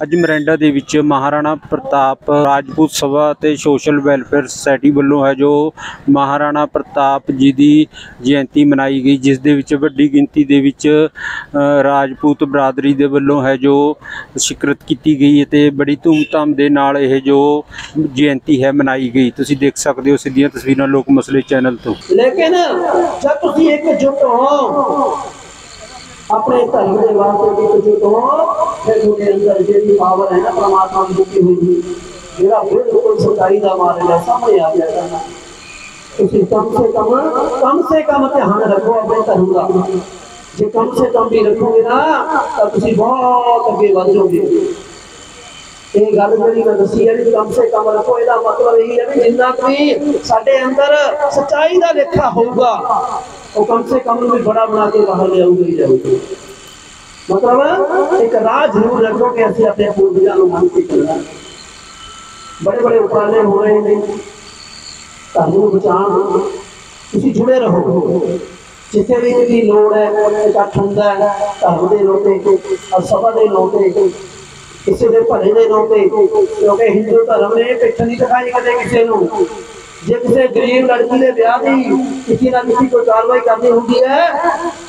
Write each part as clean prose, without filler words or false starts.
ਅੱਜ ਮੋਰਿੰਡਾ ਦੇ ਵਿੱਚ ਮਹਾਰਾਣਾ ਪ੍ਰਤਾਪ ਰਾਜਪੂਤ ਸਭਾ ਅਤੇ ਸੋਸ਼ਲ ਵੈਲਫੇਅਰ ਸੁਸਾਇਟੀ ਵੱਲੋਂ ਹੈ ਜੋ ਮਹਾਰਾਣਾ ਪ੍ਰਤਾਪ ਜੀ ਦੀ ਜਯੰਤੀ ਮਨਾਈ ਗਈ, ਜਿਸ ਦੇ ਵਿੱਚ ਵੱਡੀ ਗਿਣਤੀ ਦੇ ਵਿੱਚ ਰਾਜਪੂਤ ਬਰਾਦਰੀ ਦੇ ਵੱਲੋਂ ਹੈ ਜੋ ਸ਼ਿਕਰਤ ਕੀਤੀ ਗਈ ਅਤੇ ਬੜੀ ਧੂਮਧਾਮ ਦੇ ਨਾਲ ਇਹ ਜੋ ਜਯੰਤੀ ਹੈ ਮਨਾਈ ਗਈ। ਤੁਸੀਂ ਦੇਖ ਸਕਦੇ ਹੋ ਸਿੱਧੀਆਂ ਤਸਵੀਰਾਂ ਲੋਕ ਮਸਲੇ ਚੈਨਲ ਤੋਂ। लेकिन जब तुम एकजुट हो अपने धर्म के वास्ते एकजुट हो, फिर तुम्हारे अंदर जी पावर है ना परमात्मा की दी हुई मेरा बिल्कुल सच्चाई का मार्ग है सामने आ जाएगा। तुम कम से कम ध्यान रखो अपने धर्म का। जो कम से कम भी रखोगे ना तो तुम बहुत अगे बढ़ जाओगे। ये गल जी मैं दसी है कम से कम रखो, इसका मतलब यही है भी जिन्ना भी साडे अंदर सच्चाई का लेखा होगा वो कम से कम भी बड़ा बना के बाहर ले आऊगे ही जाऊगे। मतलब एक राह जरूर रखो कि असं अपने पूर्वजों को मान के चलना। बड़े बड़े उपराले हो रहे हैं धर्म को बचाने, तुम जुड़े रहो। जिथे भी की लोड़ है इकट्ठ होंदा है धर्म के लोटे और सभा के लोटे किसी के भले के लोटे, क्योंकि हिंदू धर्म ने पिठ नहीं दिखाई कदे किसी को। जे किसी गरीब लड़की के ब्याह की किसी ना किसी कोई कार्रवाई करनी होती है,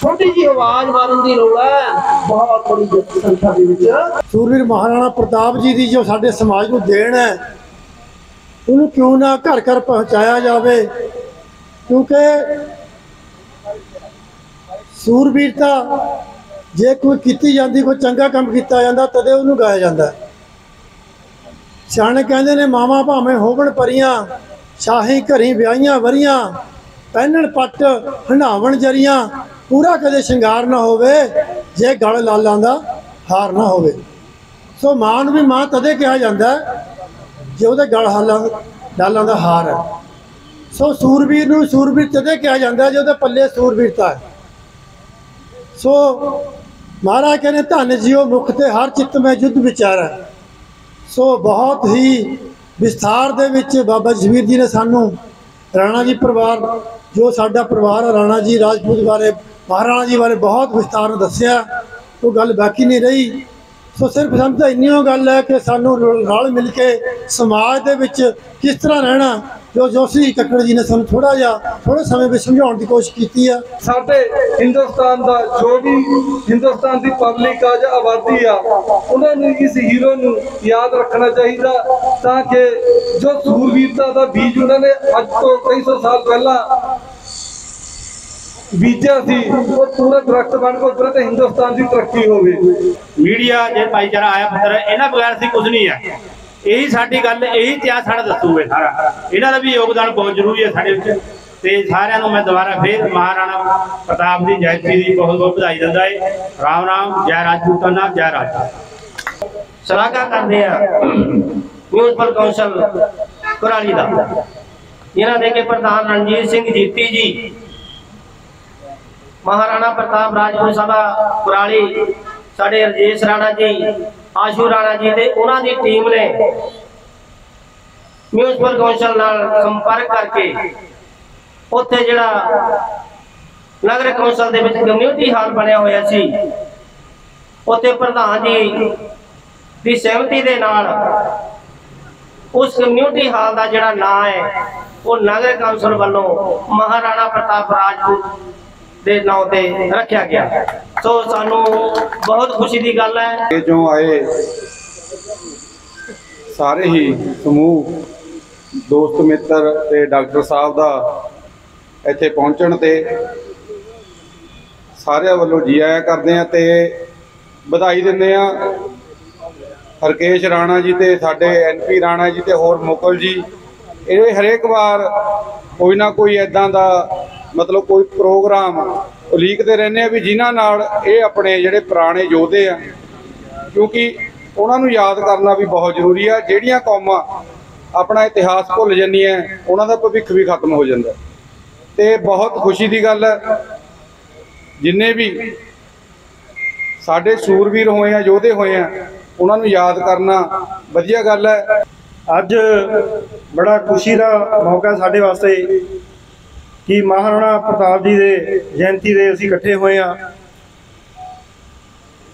छोटी जी आवाज मारन की लोड़ है बहुत बड़ी संख्या के। सूरवीर महाराणा प्रताप जी की जो साडे समाज को देन है उन्हें क्यों ना घर घर पहुँचाया जाए, क्योंकि सूरवीरता जे कोई की जाती कोई चंगा काम किया जाता तदे उन्होंने गाया जाता है। सियाणे कहते ने मावां भावें होवन परियां शाही घरी ब्याहियां वरियां पहनण पट हंडावन जरियां पूरा कदे श्रृंगार ना होवे जे गल लालां दा हार ना होवे। सो मां नूं भी मां तदे कहा जाता है जे उहदे गल लालां दा हार है। सो सूरवीर नूं सूरवीर तदे कहा जाता है जे उहदे पल्ले सूरवीरता है। सो महाराज कहने धन जियो मुख ते हर चित्त में युद्ध विचार है। सो बहुत ही विस्तार दे विच बाबा जसवीर जी ने सानू राणा जी परिवार जो साडा परिवार है राणा जी राजपूत बारे महाराणा जी बारे बहुत विस्तार दस्या। वो गल बाकी नहीं रही। सो सिर्फ समझ इन्नी गल है कि सानू रल मिल के समाज दे विच किस तरह रहना जो जोशी कक्कड़ जी ने सानू थोड़े समय में समझाने की कोशिश की है। साडे हिंदुस्तान का जो भी हिंदुस्तान की पब्लिक आ या आबादी आ उन्होंने इस हीरो नूं याद रखना चाहिए ताकि जो सूरवीरता का बीज उन्होंने अज तो कई सौ साल पहला बीजा सी वो पूरा दरख्त बन के उभरे तो हिंदुस्तान की तरक्की होगी। मीडिया जे भाईचारा आया पुत्र इन्हां बगैर सी कुछ नहीं है। यही साडी गल यही इतिहास साडा दसूगे सारा। इन्हां दा भी योगदान बहुत जरूरी है साडे विच। ते सारिआं नूं मैं दोबारा फिर महाराणा प्रताप की जयंती की बहुत बहुत बधाई दिंदा है। राम राम, जय राजपूताना, जय राज। सलाहकार करते हैं म्यूनसिपल कौंसल कुराली का इन्हां दे के प्रधान रणजीत सिंह जीती जी, महाराणा प्रताप राजपूत सभा कुराली साडे रजेश राणा जी, आशू राणा जी ते उन्हां दी टीम ने म्यूनसिपल कौंसल नाल संपर्क करके उत्थे जिहड़ा नगर कौंसल दे विच कम्यूनिटी हाल बनिया होया सी उत्थे प्रधान जी दी सहमति दे नाल उस कम्यूनिटी हाल का जिहड़ा नाम है वो नगर कौंसल वालों महाराणा प्रताप राजपूत दे नाम ते रखा गया। सो सानू बहुत खुशी की गल है। जो आए सारे ही समूह दोस्त मित्र ते डॉक्टर साहब का इत्थे पहुंचण ते सारे वालों जी आया करते हैं ते बधाई दिंदे आ। हरकेश राणा जी ते साडे NP राणा जी ते होर मुकल जी ये हरेक बार कोई ना कोई इदां दा मतलब कोई प्रोग्राम उलीकते रहने भी जिन्हां नाल ये अपने जिहड़े पुराने योधे आ, क्योंकि उन्होंने याद करना भी बहुत जरूरी है। जिहड़ियां कौमां अपना इतिहास भुल जांदियां उन्हां दा भविख भी खत्म हो जाता। तो बहुत खुशी की गल है जिन्ने भी साडे सूरवीर होए हैं योधे होए हैं उन्होंने याद करना वधिया गल है। अज बड़ा खुशी का मौका साडे वास्ते कि महाराणा प्रताप जी के जयंती दे असीं इकट्ठे होए हाँ।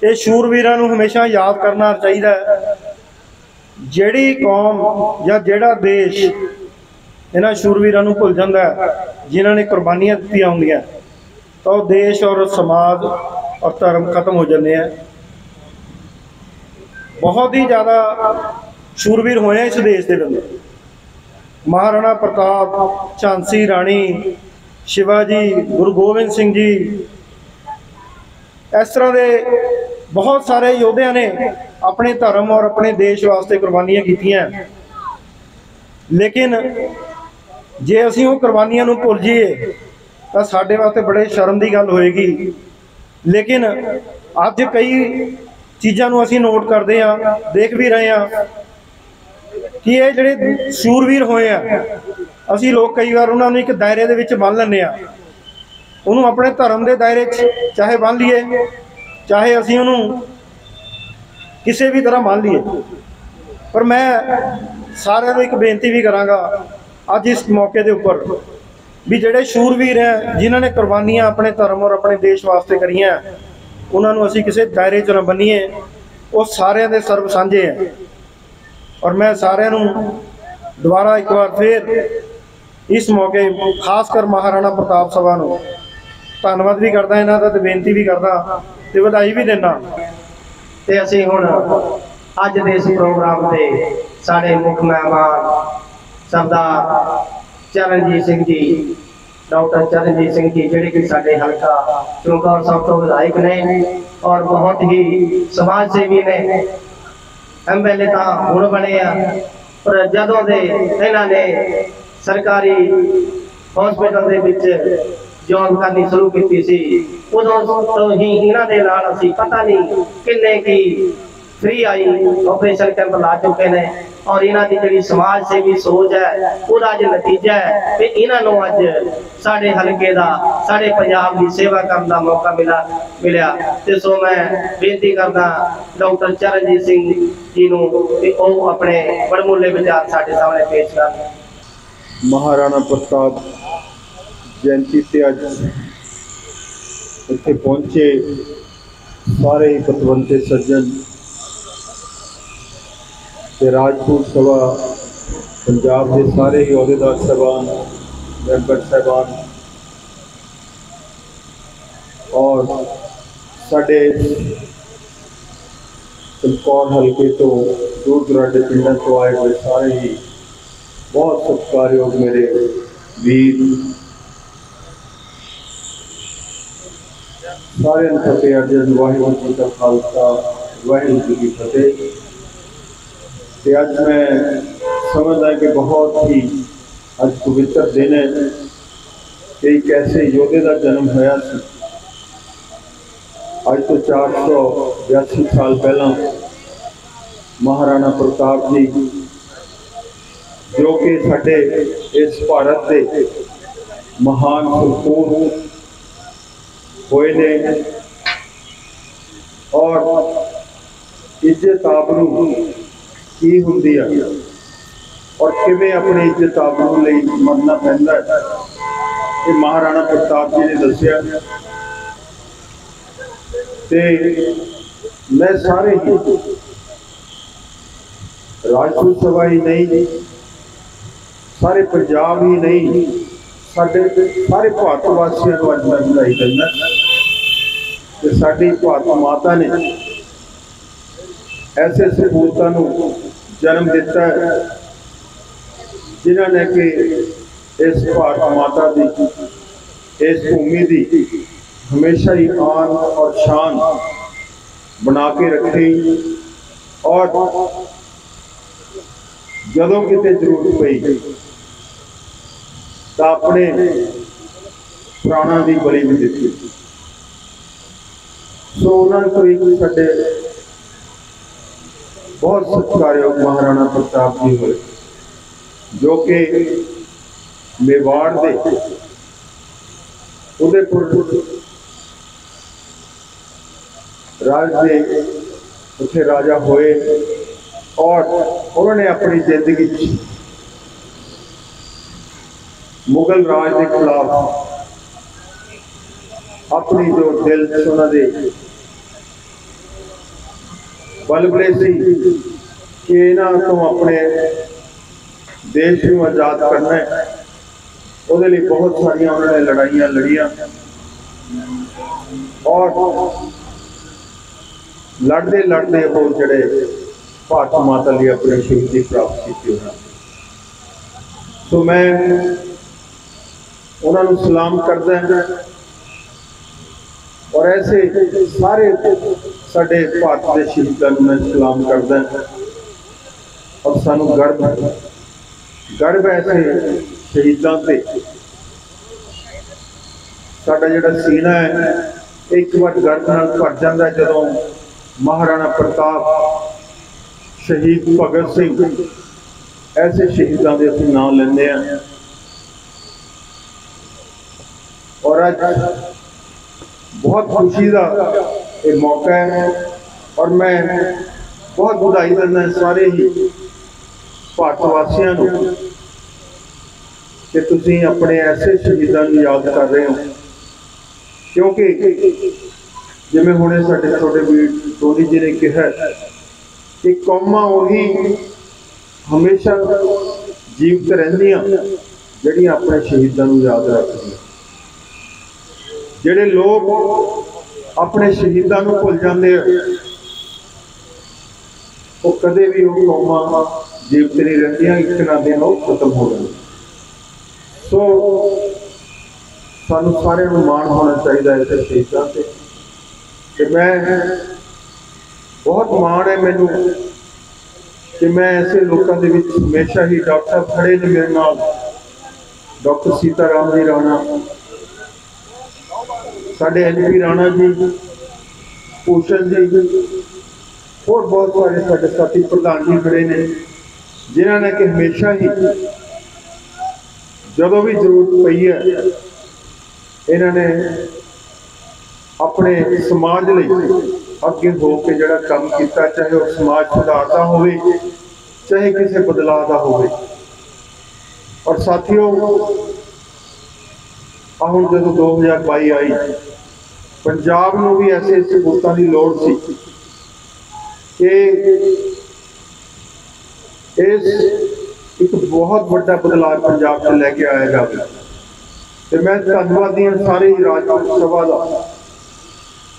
ਇਹ ਸ਼ੂਰਵੀਰਾਂ ਨੂੰ ਹਮੇਸ਼ਾ ਯਾਦ ਕਰਨਾ ਚਾਹੀਦਾ ਹੈ। ਜਿਹੜੀ ਕੌਮ ਜਾਂ ਜਿਹੜਾ ਦੇਸ਼ ਇਹਨਾਂ ਸ਼ੂਰਵੀਰਾਂ ਨੂੰ ਭੁੱਲ ਜਾਂਦਾ ਹੈ ਜਿਨ੍ਹਾਂ ਨੇ ਕੁਰਬਾਨੀਆਂ ਦਿੱਤੀਆਂ ਹੁੰਦੀਆਂ, ਤਾਂ ਉਹ ਦੇਸ਼ ਔਰ ਸਮਾਜ ਔਰ ਧਰਮ ਖਤਮ ਹੋ ਜਾਂਦੇ ਆ। ਬਹੁਤ ਹੀ ਜ਼ਿਆਦਾ ਸ਼ੂਰਵੀਰ ਹੋਏ ਆ ਇਸ ਦੇਸ਼ ਦੇ ਵਿੱਚ। ਮਹਾਰਾਣਾ ਪ੍ਰਤਾਪ, ਝਾਂਸੀ ਰਾਣੀ, ਸ਼ਿਵਾਜੀ, ਗੁਰੂ ਗੋਬਿੰਦ ਸਿੰਘ ਜੀ, ਇਸ ਤਰ੍ਹਾਂ ਦੇ ਬਹੁਤ ਸਾਰੇ ਯੋਧਿਆਂ ਨੇ ਆਪਣੇ ਧਰਮ ਔਰ ਆਪਣੇ ਦੇਸ਼ ਵਾਸਤੇ ਕੁਰਬਾਨੀਆਂ ਕੀਤੀਆਂ। ਲੇਕਿਨ ਜੇ ਅਸੀਂ ਉਹ ਕੁਰਬਾਨੀਆਂ ਨੂੰ ਭੁੱਲ ਜਾਈਏ ਤਾਂ ਸਾਡੇ ਵਾਸਤੇ ਬੜੇ ਸ਼ਰਮ ਦੀ ਗੱਲ ਹੋਏਗੀ। ਲੇਕਿਨ ਅੱਜ ਕਈ ਚੀਜ਼ਾਂ ਨੂੰ ਅਸੀਂ ਨੋਟ ਕਰਦੇ ਹਾਂ, ਦੇਖ ਵੀ ਰਹੇ ਹਾਂ ਕਿ ਇਹ ਜਿਹੜੇ ਸ਼ੂਰਵੀਰ ਹੋਏ ਆ, ਅਸੀਂ ਲੋਕ ਕਈ ਵਾਰ ਉਹਨਾਂ ਨੂੰ ਇੱਕ ਦਾਇਰੇ ਦੇ ਵਿੱਚ ਬੰਨ੍ਹ ਲੈਂਦੇ ਹਾਂ। ਉਹਨੂੰ ਆਪਣੇ ਧਰਮ ਦੇ ਦਾਇਰੇ 'ਚ ਚਾਹੇ ਬੰਨ੍ਹ ਲਈਏ, ਚਾਹੇ ਅਸੀਂ ਉਹਨੂੰ ਕਿਸੇ ਵੀ ਤਰ੍ਹਾਂ ਮੰਨ ਲਈਏ। ਪਰ ਮੈਂ ਸਾਰਿਆਂ ਨੂੰ ਇੱਕ ਬੇਨਤੀ ਵੀ ਕਰਾਂਗਾ ਅੱਜ ਇਸ ਮੌਕੇ ਦੇ ਉੱਪਰ ਵੀ ਜਿਹੜੇ ਸ਼ੂਰਵੀਰ ਹੈ ਜਿਨ੍ਹਾਂ ਨੇ ਕੁਰਬਾਨੀਆਂ ਆਪਣੇ ਧਰਮ ਔਰ ਆਪਣੇ ਦੇਸ਼ ਵਾਸਤੇ ਕਰੀਆਂ, ਉਹਨਾਂ ਨੂੰ ਅਸੀਂ ਕਿਸੇ ਦਾਇਰੇ 'ਚ ਨਾ ਬੰਨੀਏ। ਉਹ ਸਾਰਿਆਂ ਦੇ ਸਰਬ ਸਾਂਝੇ ਹੈ। ਔਰ ਮੈਂ ਸਾਰਿਆਂ ਨੂੰ ਦੁਬਾਰਾ ਇੱਕ ਵਾਰ ਫਿਰ ਇਸ ਮੌਕੇ ਖਾਸ ਕਰ ਮਹਾਰਾਣਾ ਪ੍ਰਤਾਪ ਸਭਾ ਨੂੰ ਧੰਨਵਾਦ ਵੀ ਕਰਦਾ ਇਹਨਾਂ ਦਾ, ਤੇ ਬੇਨਤੀ ਵੀ ਕਰਦਾ ਤੇ ਵਧਾਈ ਵੀ ਦਿੰਦਾ। ਤੇ ਅਸੀਂ ਹੁਣ ਅੱਜ ਦੇ ਇਸ ਪ੍ਰੋਗਰਾਮ ਤੇ ਸਾਡੇ ਮੁੱਖ ਮਹਿਮਾਨ ਸਰਦਾਰ ਚਰਨਜੀਤ ਸਿੰਘ ਜੀ, ਡਾਕਟਰ ਚਰਨਜੀਤ ਸਿੰਘ ਜੀ, ਜਿਹੜੇ ਕਿ ਸਾਡੇ ਹਲਕਾ ਚੌਂਕਾ ਸਾਹਿਬ ਤੋਂ ਵਿਧਾਇਕ ਨੇ ਔਰ ਬਹੁਤ ਹੀ ਸਮਾਜ ਸੇਵੀ ਨੇ। MLA ਤਾਂ ਹੁਣ ਬਣੇ ਆ, ਪਰ ਜਦੋਂ ਦੇ ਇਹਨਾਂ ਨੇ ਸਰਕਾਰੀ ਹਸਪੀਟਲ ਦੇ ਵਿੱਚ ਜੌਬ ਕਰਨੀ ਸ਼ੁਰੂ ਕੀਤੀ ਸੀ, ਉਦੋਂ ਤੋਂ ਹੀ ਇਹਨਾਂ ਦੇ ਨਾਲ ਅਸੀਂ ਪਤਾ ਨਹੀਂ ਕਿੰਨੇ ਕੀ ਫ੍ਰੀ ਆਈ ਆਪਰੇਸ਼ਨ ਕੈਂਪ ਲਾ ਚੁੱਕੇ ਨੇ। ਔਰ ਇਹਨਾਂ ਦੀ ਜਿਹੜੀ ਸਮਾਜ ਸੇਵੀ ਸੋਚ ਹੈ ਉਹਦਾ ਅੱਜ ਨਤੀਜਾ ਹੈ ਕਿ ਇਹਨਾਂ ਨੂੰ ਅੱਜ ਸਾਡੇ ਹਲਕੇ ਦਾ, ਸਾਡੇ ਪੰਜਾਬ ਦੀ ਸੇਵਾ ਕਰਨ ਦਾ ਮੌਕਾ ਮਿਲਿਆ। ਤੇ ਸੋ ਮੈਂ ਬੇਨਤੀ ਕਰਦਾ ਡਾਕਟਰ ਚਰਨਜੀਤ ਸਿੰਘ ਜੀ ਨੂੰ ਕਿ ਉਹ ਆਪਣੇ ਵਡਮੁੱਲੇ ਵਿਚਾਰ ਸਾਡੇ ਸਾਹਮਣੇ ਪੇਸ਼ ਕਰਨ। ਮਹਾਰਾਣਾ ਪ੍ਰਤਾਪ ਜਯੰਤੀ ਤੇ ਅੱਜ ਇੱਥੇ ਪਹੁੰਚੇ ਸਾਰੇ ਹੀ ਪਤਵੰਤੇ ਸੱਜਣ ਤੇ ਰਾਜਪੂਤ ਸਭਾ ਪੰਜਾਬ ਦੇ ਸਾਰੇ ਹੀ ਅਹੁਦੇਦਾਰ ਸਾਹਿਬਾਨ, ਮੈਂਬਰ ਸਾਹਿਬਾਨ ਔਰ ਸਾਡੇ ਚਮਕੌਰ ਹਲਕੇ ਤੋਂ ਦੂਰ ਦੁਰਾਡੇ ਪਿੰਡਾਂ ਤੋਂ ਆਏ ਹੋਏ ਸਾਰੇ ਹੀ ਬਹੁਤ ਸਤਿਕਾਰਯੋਗ ਮੇਰੇ ਵੀਰ, ਸਾਰਿਆਂ ਨੂੰ ਫਤਿਹ ਅਰਜ਼ਨ। ਵਾਹਿਗੁਰੂ ਜੀ ਕਾ ਖਾਲਸਾ, ਵਾਹਿਗੁਰੂ ਜੀ ਕੀ ਫਤਿਹ। ਤੇ ਅੱਜ ਮੈਂ ਸਮਝਦਾ ਕਿ ਬਹੁਤ ਹੀ ਅੱਜ ਪਵਿੱਤਰ ਦਿਨ ਹੈ ਕਿ ਇੱਕ ਐਸੇ ਯੋਧੇ ਦਾ ਜਨਮ ਹੋਇਆ ਸੀ ਅੱਜ ਤੋਂ 482 ਸਾਲ ਪਹਿਲਾਂ। ਮਹਾਰਾਣਾ ਪ੍ਰਤਾਪ ਜੀ ਜੋ ਕਿ ਸਾਡੇ ਇਸ ਭਾਰਤ ਦੇ ਮਹਾਨ ਸਪੂਤ ਹੋਏ ਨੇ ਔਰ ਇੱਜ਼ਤ ਆਬਰੂ ਕੀ ਹੁੰਦੀ ਹੈ ਔਰ ਕਿਵੇਂ ਆਪਣੀ ਇੱਜ਼ਤ ਆਬਰੂ ਲਈ ਮਰਨਾ ਪੈਂਦਾ ਹੈ, ਇਹ ਮਹਾਰਾਣਾ ਪ੍ਰਤਾਪ ਜੀ ਨੇ ਦੱਸਿਆ। ਤੇ ਮੈਂ ਸਾਰੇ ਹੀ ਰਾਜਪੂਤ ਸਭਾ ਹੀ ਨਹੀਂ, ਸਾਰੇ ਪੰਜਾਬ ਹੀ ਨਹੀਂ, ਸਾਡੇ ਸਾਰੇ ਭਾਰਤ ਵਾਸੀਆਂ ਨੂੰ ਅੱਜ ਮੈਂ ਵਧਾਈ ਦਿੰਦਾ ਕਿ ਸਾਡੀ ਭਾਰਤ ਮਾਤਾ ਨੇ ऐसे सपूतां नूं जन्म दिता है जिन्हां ने कि इस भारत माता की इस भूमि की हमेशा ही आन और शान बना के रखी और जदों किते जरूरत पई तां अपने प्राणां दी बलि भी दित्ती। सो उन्हां कोई साडे बहुत सत्कारयोग महाराणा प्रताप जी हुए जो कि मेवाड़ दे उदयपुर राज दे उत्थे राजा होए और उन्होंने अपनी जिंदगी मुगल राज के खिलाफ अपनी जो दिल से उन्होंने बलबले सी कि इन्हां तो अपने देश को आज़ाद करना है। ਉਹਦੇ ਲਈ बहुत सारिया उन्होंने लड़ाइयाँ लड़िया और लड़ते लड़ते वो जड़े भारत माता लिए अपनी शहीदी प्राप्त की उन्होंने। तो मैं उन्होंने सलाम करदा और ऐसे सारे साडे भारत के शहीदों को मैं सलाम करदा और सानू गर्व ऐसे शहीदों से साडा जिहड़ा सीना है एक बार गर्व नाल भर जाता है जदों महाराणा प्रताप शहीद भगत सिंह ऐसे शहीदों के असीं नाम लेंदे हैं। और अज बहुत खुशी का ये मौका है और मैं बहुत बधाई देना सारे ही भारतवासियों को कि तुसीं अपने ऐसे शहीदों को याद कर रहे हो, क्योंकि जिवें हुणे साडे छोटे वीर टोनी जी ने कहा कि कौमां उही हमेशा जीवित रहिंदियां जिहड़ियां अपने शहीदों को याद रखदियां। जिहड़े लोग अपने शहीदों को भुल जाते हैं वो कदे भी वो कौमां जीवित नहीं रहिंदियां, एक ना दिन वो खत्म हो जाए। सो सानू सारे माण होना चाहिए ऐसे शहीदों से। कि मैं बहुत माण है मैनू कि मैं ऐसे लोगों के विच हमेशा ही डॉक्टर साहब खड़े ने मेरे नाल, डॉक्टर सीताराम जी राणा, साडे NP राणा जी, भूषण जी और बहुत सारे साडे साथी प्रधान जी खड़े ने जिन्होंने कि हमेशा ही जदों भी जरूरत पई है इन्होंने अपने समाज लई अगे हो के जिहड़ा काम किया, चाहे वह समाज सुधार का होवे चाहे किसी बदलाव का होवे। और साथियों हुण जदों 2022 आई पंजाब नूं भी ऐसे सबूतों की लोड़ सी कि इस एक बहुत बड़ा बदलाव पंजाब में लैके आया जाए। तो मैं धन्यवादी हाँ सारे ही राजपूत सभा का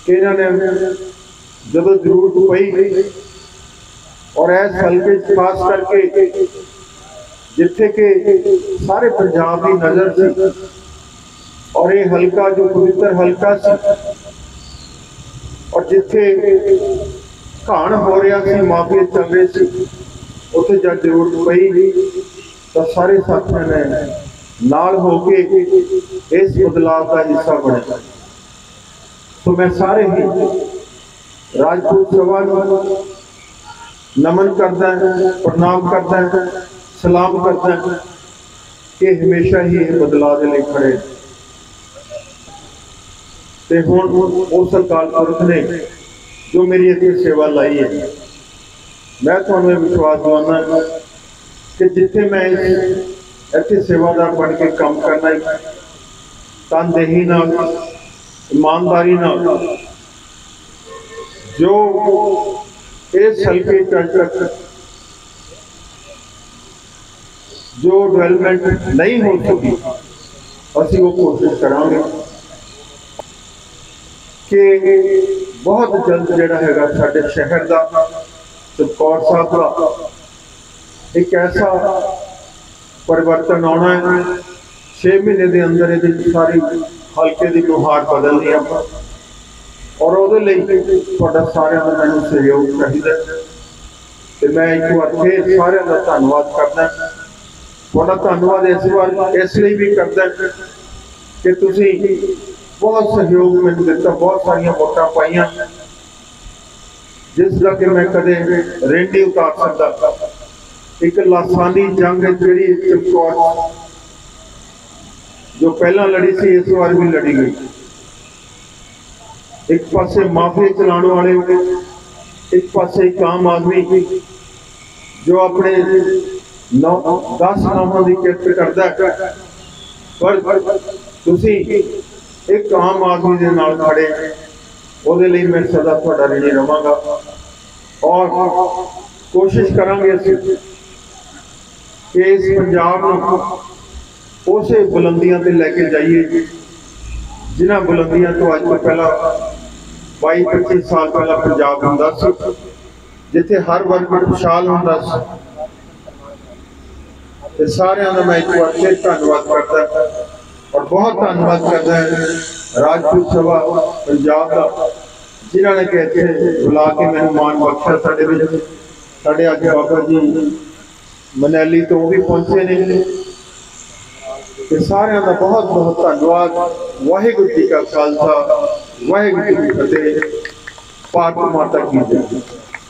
कि इन्होंने जदों जरूरत पई और इस हल्के खास करके जिथे के सारे पंजाब की नज़र सी और ये हल्का जो पवित्र हल्का सी और जिथे घाण हो रहा सी माफिया चल रहे सी उत्थे जब जरूरत पई तो सारे साथियों ने नाल होके इस बदलाव का हिस्सा बने। तो मैं सारे ही राजपूत सभा नमन करता प्रणाम करता सलाम करता कि हमेशा ही बदलाव के लिए खड़े। तो हुण उस अकाल पुरख ने जो मेरी इतनी सेवा लाई है मैं तुहानूं विश्वास दिवाना कि जिथे मैं इत्थे सेवादार बन के काम करना तनदेही नाल ईमानदारी नाल जो इस हल्के तक जो डेवलपमेंट नहीं हो सकी असीं वो कोशिश करांगे कि बहुत जल्द जिहड़ा हैगा साडे शहर का चमकौर साहब का एक ऐसा परिवर्तन आना है 6 महीने के अंदर ये सारी हल्के की नुहार बदलनी है और वो सारे का मैं सहयोग चाहिए। तो मैं एक बार फिर सारे का धन्यवाद करदा। थोड़ा धन्यवाद इस बार इसलिए भी करदा कि तुसी बहुत सहयोग मैंने दिता, बहुत सारिया वोटां पाइयां जिसका कि मैं कदे ऋण नहीं उतार सकता। एक लासानी जंग जी चमकौर जो पहला लड़ी सी इस बार भी लड़ी गई। एक पासे माफिया चलाने वाले, एक पासे एक आम आदमी जो अपने 10 नामों की किरत करता है, पर तुसी एक आम आदमी के नाल खड़े, वो मैं सदा तुहाडा ऋणी रहांगा। और कोशिश करांगे कि इस पंजाब नूं उसे बुलंदियां ते लैके जाइए जिन्हां बुलंदियां तो अज तो पहला 22-25 साल पहला पंजाब हुंदा सी, जिथे हर वर्ग खुशहाल हुंदा सी। ते सारिआं दा मैं एक बार फिर धन्नवाद करदा और बहुत धन्नवाद करदा राजपूत सभा पंजाब का, जिन्होंने कि इत्थे बुला के मैनूं मान बख्शा। साडे विच साडे अज बाबा जी मनैली तो भी पहुंचे ने, ते सारिआं दा बहुत बहुत धन्नवाद। वाहिगुरू जी का खालसा, वाहिगुरू जी की फतेह। भारत माता की जय।